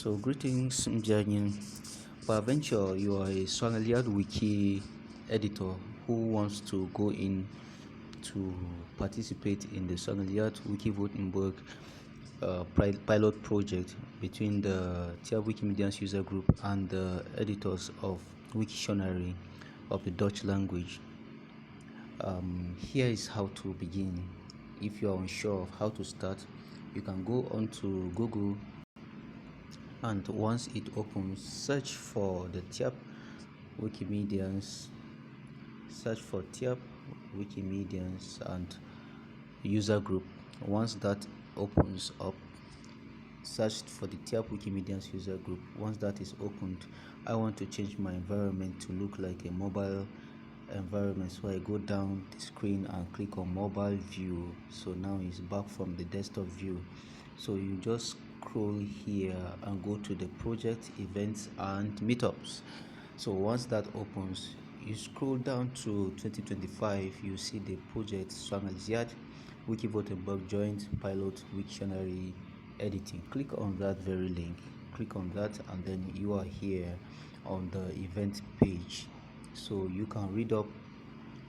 So greetings, Mjanyin. Peradventure, you are a lyiatwuki editor who wants to go in to participate in the lyiatwuki-WikiWoordenboek pilot project between the TIAB Wikimedians user group and the editors of Wiktionary of the Dutch language. Here is how to begin. If you are unsure of how to start, you can go on to Google, and once it opens, search for the TIAB Wikimedians, and user group. Once that opens up, search for the TIAB Wikimedians user group. Once that is opened, I want to change my environment to look like a mobile environment, so I go down the screen and click on mobile view. So now it's back from the desktop view. So you just scroll here and go to the project, events and meetups. So once that opens, you scroll down to 2025, you see the project lyiatwuki-WikiWoordenboek joint pilot Wiktionary editing. Click on that very link, click on that, and then you are here on the event page. So you can read up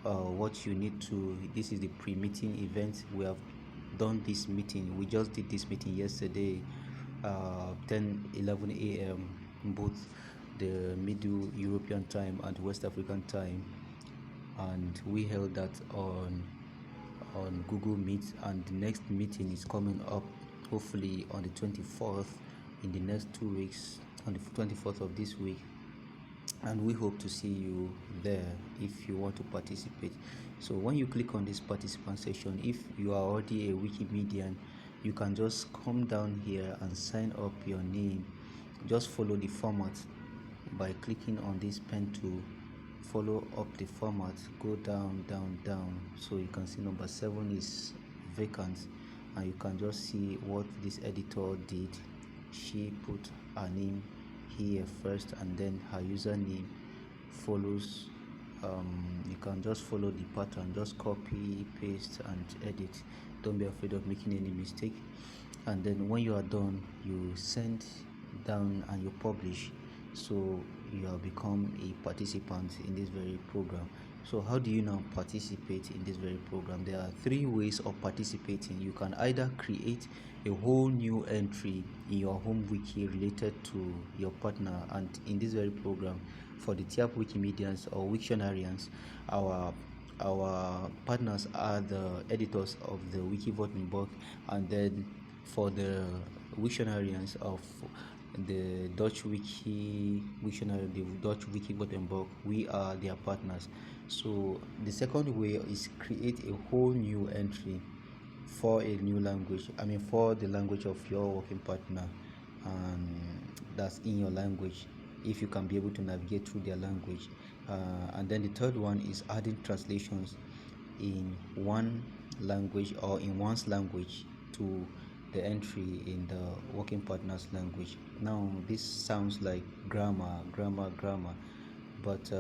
what you need to. This is the pre-meeting event. We have done this meeting, we just did this meeting yesterday, 10:11 a.m. both the Middle European time and West African time, and we held that on Google Meet, and the next meeting is coming up hopefully on the 24th, in the next 2 weeks, on the 24th of this week, and we hope to see you there if you want to participate. So when you click on this participant section, if you are already a Wikimedian, you can just come down here and sign up your name. Just follow the format by clicking on this pen tool. Follow up the format, go down. So you can see number 7 is vacant, and you can just see what this editor did. She put her name here first, and then her username follows. You can just follow the pattern, just copy, paste and edit. Don't be afraid of making any mistake. And then when you are done, you send down and you publish. So you have become a participant in this very program. So how do you now participate in this very program? There are 3 ways of participating. You can either create a whole new entry in your home wiki related to your partner, and in this very program, for the TIAB Wikimedians or Wiktionarians, our partners are the editors of the Wiki-WikiWoordenboek, and then for the Wiktionarians of the Dutch Wiktionary, the Dutch Wiki-WikiWoordenboek, we are their partners. So the second way is create a whole new entry for a new language, for the language of your working partner, and that's in your language, if you can be able to navigate through their language. And then the third one is adding translations in one language or in one's language to the entry in the working partner's language. Now this sounds like grammar, but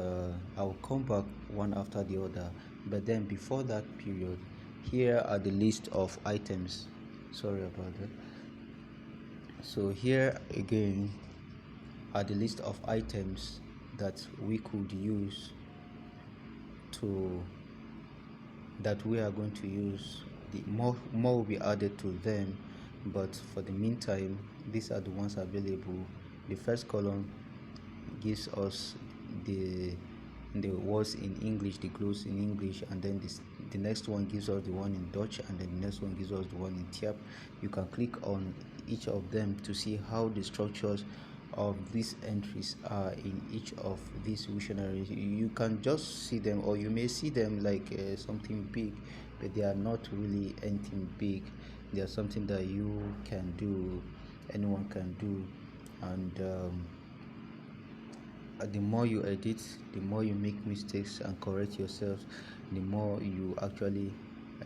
I'll come back one after the other. But then before that period, here are the list of items. Sorry about that. So here again are the list of items that we could use that we are going to use. The more will be added to them, but for the meantime, these are the ones available. The first column gives us the words in English, the clues in English, and then the next one gives us the one in Dutch, and then the next one gives us the one in TIAB. You can click on each of them to see how the structures of these entries are in each of these dictionaries. You can just see them, or you may see them like something big, but they are not really anything big. They are something that you can do, anyone can do. And the more you edit, the more you make mistakes and correct yourself, the more you actually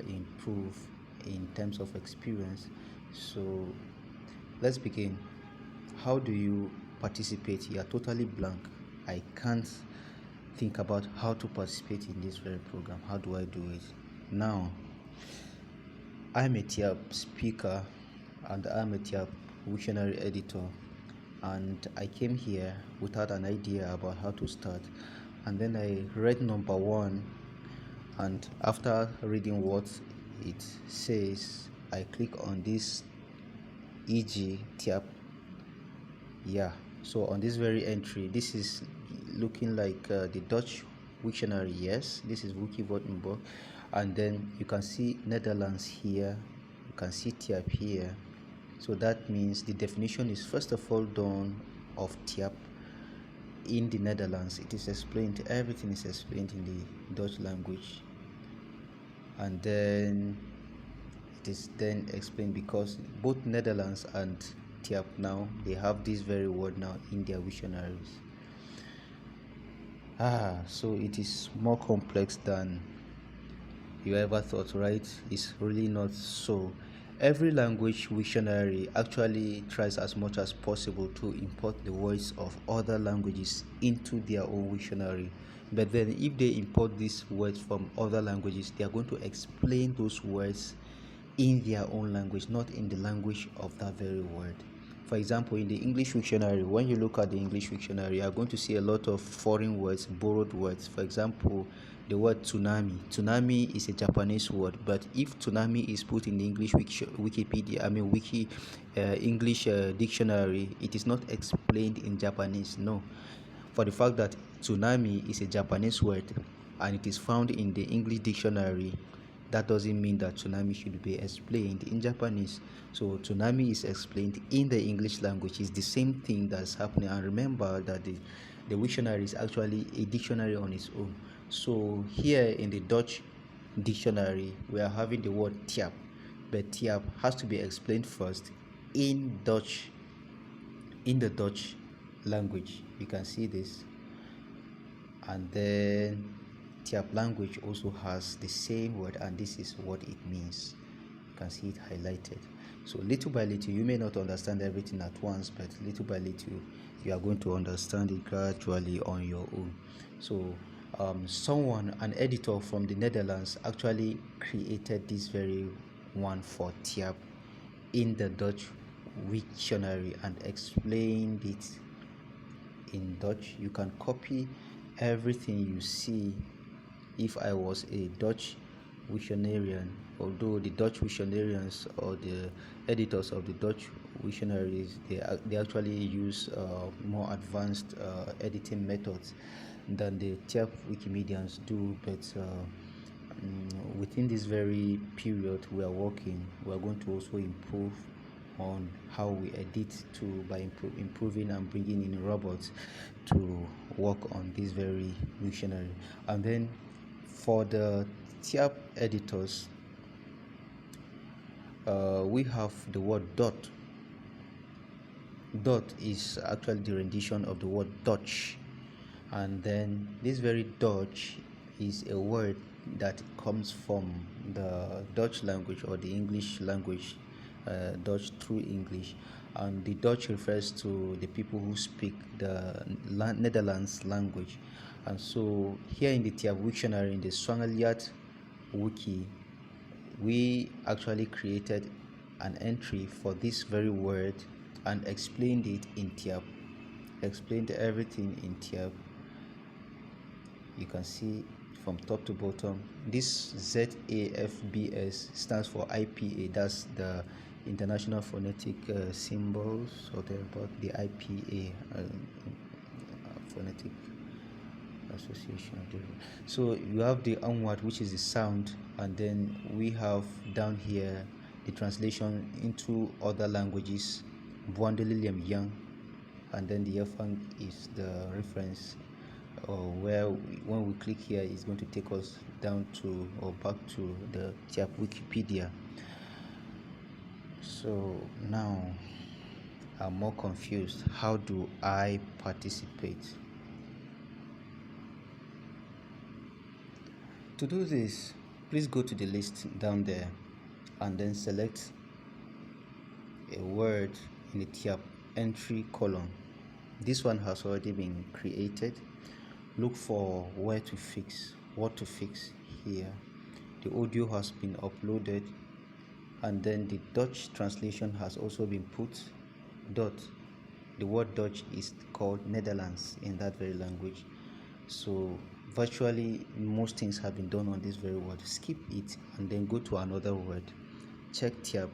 improve in terms of experience. So let's begin. How do you participate? You are totally blank. I can't think about how to participate in this very program. How do I do it? Now, I'm a TIAB speaker and I'm a TIAB Wiktionary editor. and I came here without an idea about how to start, and then I read number one, and after reading what it says, I click on this EG tab. Yeah, so on this very entry, this is looking like the Dutch dictionary. Yes, this is WikiWoordenboek, and then you can see Netherlands here, you can see TIAP here. So that means the definition is first of all done of TIAP in the Netherlands. It is explained, everything is explained in the Dutch language, and then it is then explained because both Netherlands and TIAP now, they have this very word now in their dictionaries. So it is more complex than you ever thought, right? It's really not so. Every language dictionary actually tries as much as possible to import the words of other languages into their own dictionary. But then if they import these words from other languages, they are going to explain those words in their own language, not in the language of that very word. For example, in the English dictionary, when you look at the English dictionary, you are going to see a lot of foreign words, borrowed words. For example, the word tsunami. Tsunami is a Japanese word, but if tsunami is put in the English Wikipedia, English dictionary, it is not explained in Japanese. No, for the fact that tsunami is a Japanese word and it is found in the English dictionary, that doesn't mean that tsunami should be explained in Japanese. So tsunami is explained in the English language. It's the same thing that's happening. And remember that the dictionary is actually a dictionary on its own. So here in the Dutch dictionary, we are having the word TIAP, but TIAP has to be explained first in Dutch, in the Dutch language. You can see this, and then TIAP language also has the same word, and this is what it means. You can see it highlighted. So little by little, you may not understand everything at once, but little by little, you are going to understand it gradually on your own. So an editor from the Netherlands, actually created this very one for TIAP in the Dutch dictionary and explained it in Dutch. You can copy everything you see. If I was a Dutch dictionarian, although the Dutch dictionarians or the editors of the Dutch dictionaries, they actually use more advanced editing methods than the TIAP Wikimedians do, but within this very period we are working, we are going to also improve on how we edit by improving and bringing in robots to work on this very dictionary. And then for the TIAP editors, we have the word dot. Dot is actually the rendition of the word Dutch, and then this very Dutch is a word that comes from the Dutch language or the English language, Dutch through English, and the Dutch refers to the people who speak the Netherlands language. And so here in the TIAP dictionary, in the lyiatwuki, we actually created an entry for this very word and explained it in TIAP, explained everything in TIAP. You can see from top to bottom, this ZAFBS stands for IPA. That's the International Phonetic Symbols, or about the IPA, Phonetic Association. So you have the onward, which is the sound, and then we have down here the translation into other languages, Buandelium Young, and then the Yafang is the reference, when we click here, it's going to take us down to or back to the TIAP Wikipedia. So now I'm more confused. How do I participate? To do this, please go to the list down there and then select a word in the TIAP entry column. This one has already been created. Look for what to fix here. The audio has been uploaded, and then the Dutch translation has also been put. Dot. the word Dutch is called Netherlands in that very language. So virtually most things have been done on this very word. Skip it and then go to another word. Check Tiap.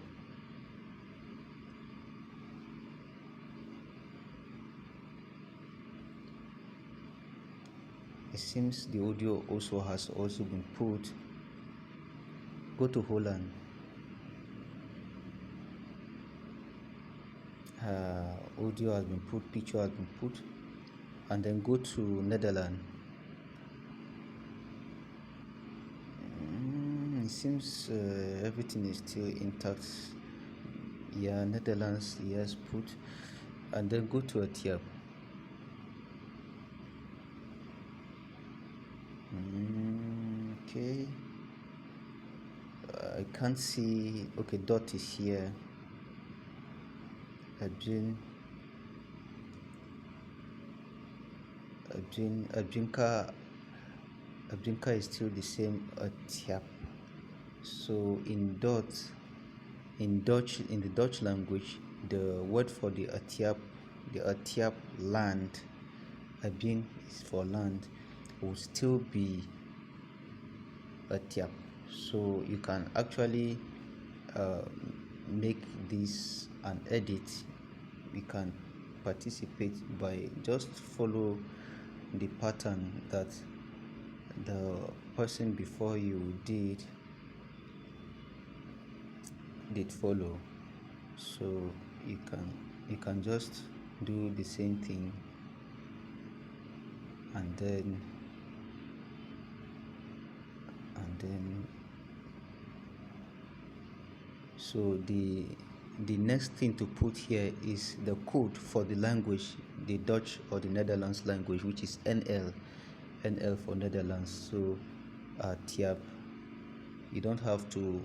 It seems the audio also has been put. Go to Holland. Audio has been put, picture has been put, and then go to Netherlands. It seems everything is still intact. Yeah, Netherlands, yes, put, and then go to a Tiap. Okay. I can't see. Okay, dot is here. Abjinka is still the same Tiap. So in Dutch, in the Dutch language, the word for the Atiap land, Abin is for land, will still be Atiap. So you can actually make this an edit. You can participate by just follow the pattern that the person before you did follow. So you can just do the same thing, and then so the next thing to put here is the code for the language, the Dutch or the Netherlands language, which is NL for Netherlands. So Tiap, you don't have to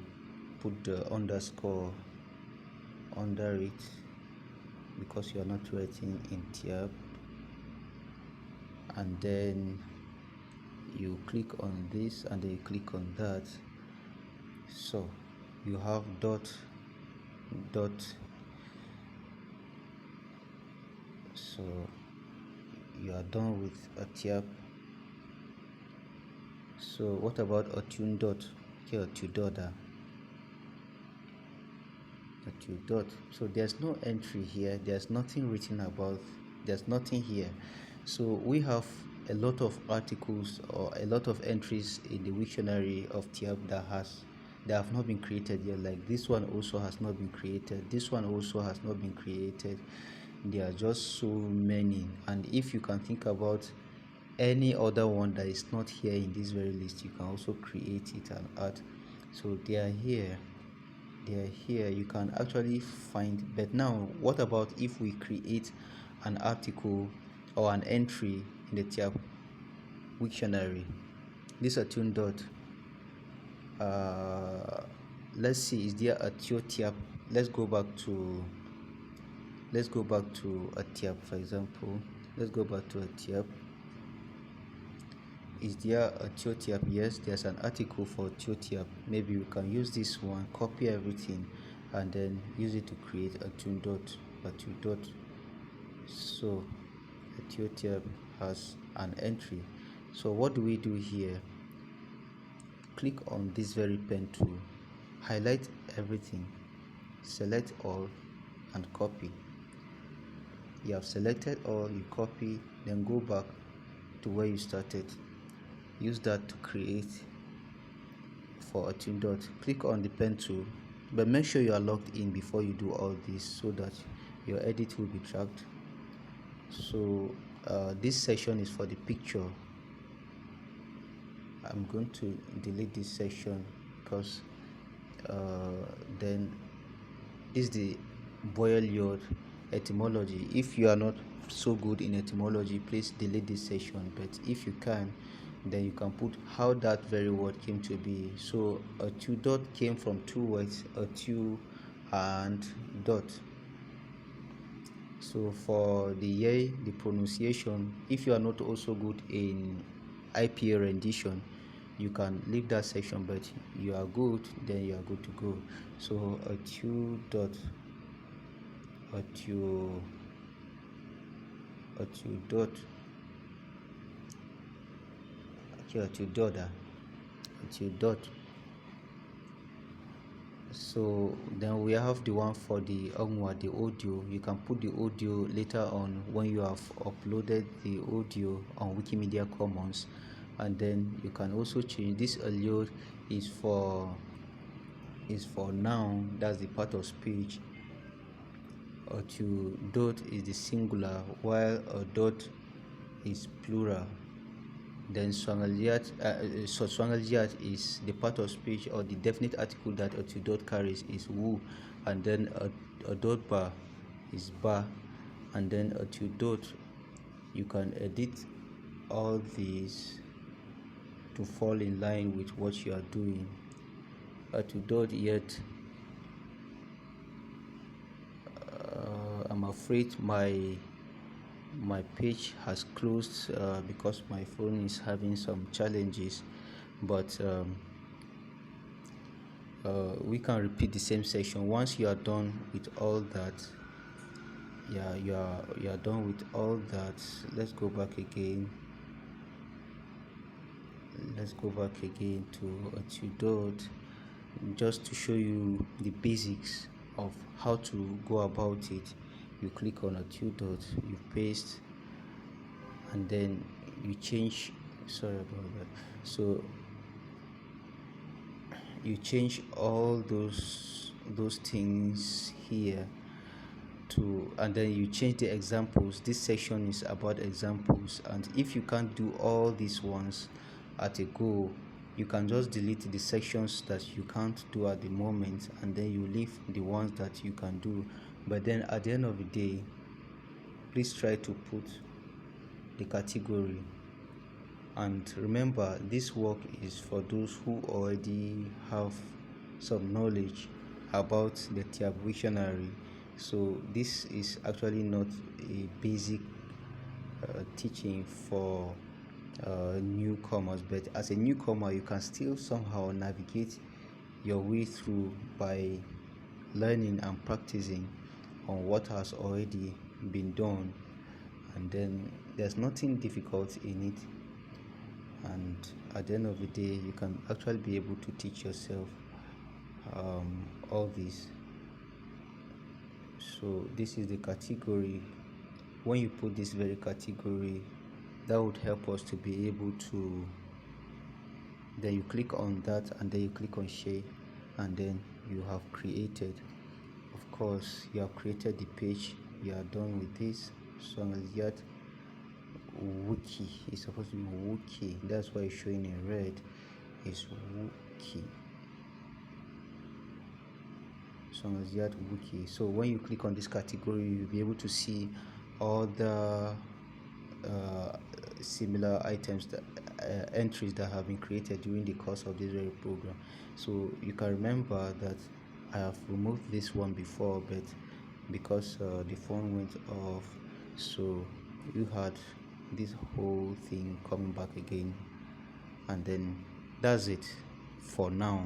put the underscore under it because you are not writing in Tiap. And then you click on this and then you click on that. So you have dot. So you are done with a Tiap. So what about a tune dot? Here, dot. So there's no entry here. There's nothing written about. There's nothing here. So we have a lot of articles or a lot of entries in the dictionary of Tiap that have not been created yet. Like this one also has not been created. This one also has not been created. There are just so many. And if you can think about any other one that is not here in this very list, you can also create it and add. So they are here. You can actually find. But now what about if we create an article or an entry in the Tiap dictionary? This is a tune dot. Let's see, is there a Tiap? Let's go back to a Tiap, for example. Let's go back to a Tiap. Is there a Tiap? Yes, there's an article for Tiap. Maybe we can use this one, copy everything, and then use it to create a tune dot. So a Tiap has an entry. So what do we do here? Click on this very pen tool, highlight everything, select all, and copy. You have selected all, you copy, then go back to where you started. Use that to create for a tune dot. Click on the pen tool, but make sure you are logged in before you do all this so that your edit will be tracked. So this section is for the picture. I'm going to delete this section because then this is the boil your etymology. If you are not so good in etymology, please delete this section, but if you can, then you can put how that very word came to be. So a two dot came from two words, a two and dot. So for the pronunciation, if you are not also good in IPA rendition, you can leave that section, but you are good, then you are good to go. So a two dot, a two So then we have the one for the audio. You can put the audio later on when you have uploaded the audio on Wikimedia Commons, and then you can also change this. Audio is for noun, that's the part of speech. Dot is the singular, while a dot is plural. Then Swangaljat is the part of speech or the definite article that dot carries is wu, and then a dot bar is ba, and then dot. You can edit all these to fall in line with what you are doing. Dot yet. I'm afraid my page has closed because my phone is having some challenges, but we can repeat the same section once you are done with all that. You are done with all that. Let's go back again to dot, just to show you the basics of how to go about it. You click on dot, you paste, and then you change. Sorry about that. So you change all those things here to, and then you change the examples. This section is about examples, and if you can't do all these ones at a go, you can just delete the sections that you can't do at the moment, and then you leave the ones that you can do. But then at the end of the day, please try to put the category. And remember, this work is for those who already have some knowledge about the Dictionary. So this is actually not a basic teaching for newcomers, but as a newcomer, you can still somehow navigate your way through by learning and practicing on what has already been done, and then there's nothing difficult in it. And at the end of the day, you can actually be able to teach yourself all this. So this is the category. When you put this very category, that would help us to be able to, then you click on that, and then you click on share, and then you have created, of course, you have created the page. You are done with this. So yet wiki is supposed to be wiki, that's why it's showing in red. Is wiki. Wiki. So when you click on this category, you'll be able to see all the similar items, that entries that have been created during the course of this very program. So you can remember that I have removed this one before, but because the phone went off, so you had this whole thing coming back again, and then that's it for now.